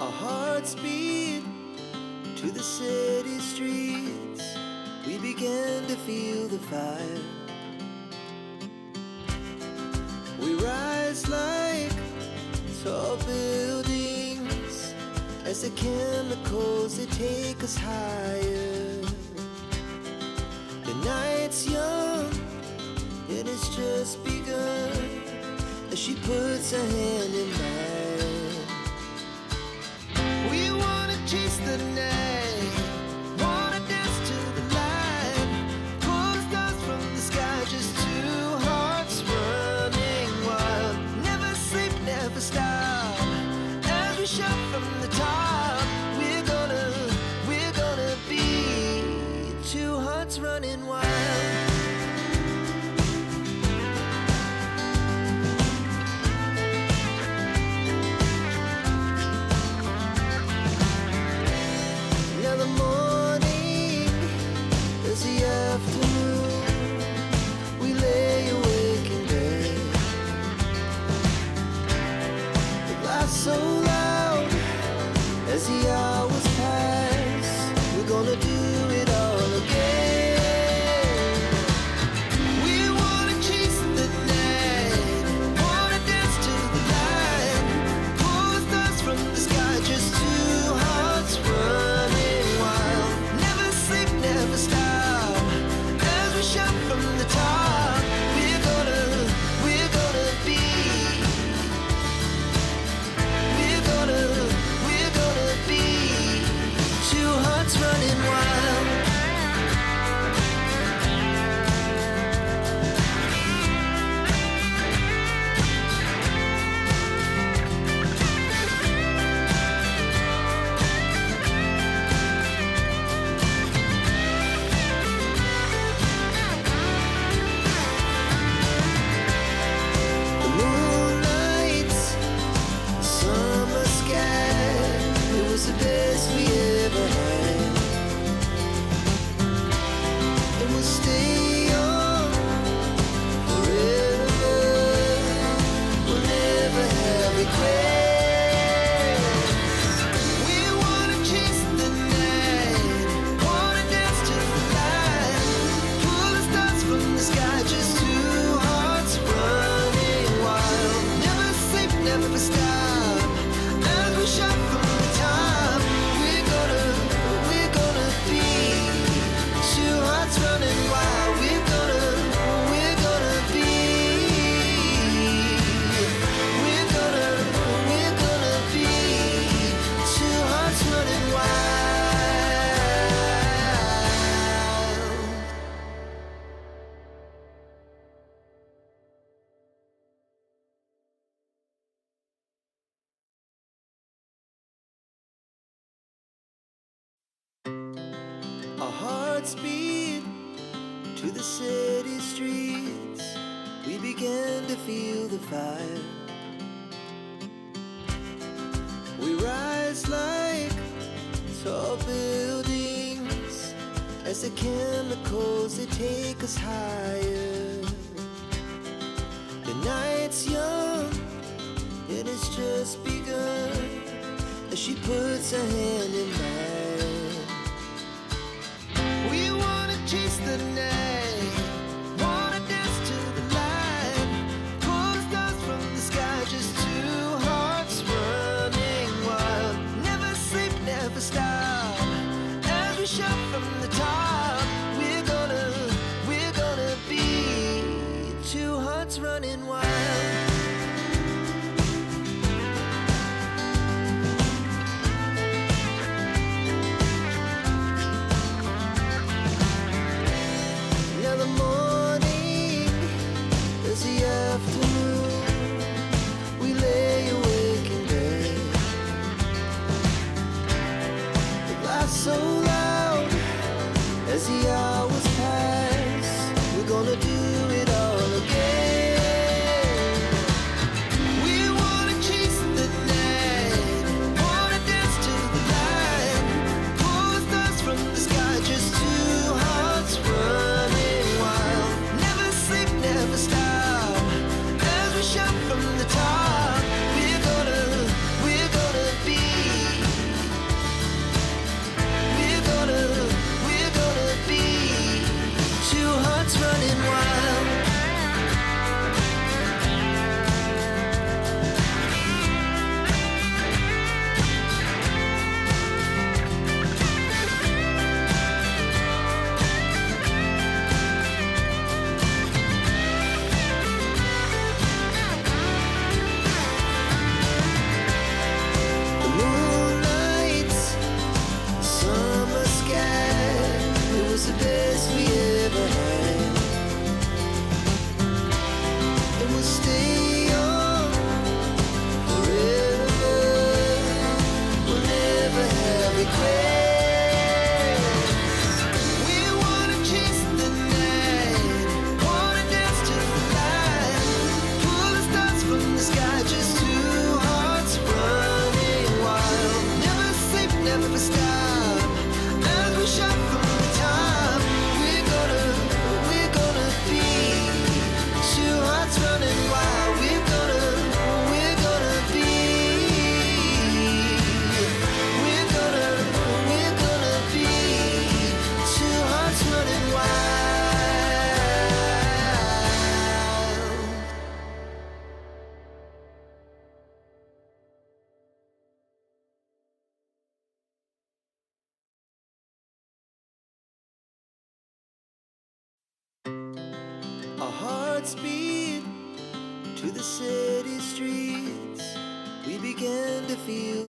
Our hearts beat to the city streets. We began to feel the fire. We rise like tall buildings as the chemicals, they take us higher. The night's young, it has just begun as she puts her hand in mine. We wanna chase the night, wanna dance to the light, pull the stars from the sky, just two hearts running wild. Never sleep, never stop, as we shout from the top. We're gonna be two hearts running wild. So loud as the hours pass, we're gonna do it all again. We wanna chase the night, wanna dance to the light, pull the stars from the sky, just two hearts running wild. Never sleep, never stop, as we shout from the top. We're gonna be two hearts running wild. The moonlight, summer sky, it was the best we ever had. And we'll stay on forever. We'll never have regrets. We wanna chase the night, wanna dance to the light, pull the stars from the sky, just two hearts running wild. Never sleep, never stop, as we shout from the top. We're gonna be two hearts running wild. We're gonna be two hearts running wild. Our hearts beat to the city streets. We began to feel the fire. We rise like tall buildings as the chemicals, they take us higher. The night's young, it has just begun as she puts her hand in mine. We wanna chase the night, wanna dance to the light, pull the stars from the sky, just two hearts running wild. Never sleep, never stop, as we shout from the top. We're gonna be two hearts running wild. our hearts beat to the city streets. We began to feel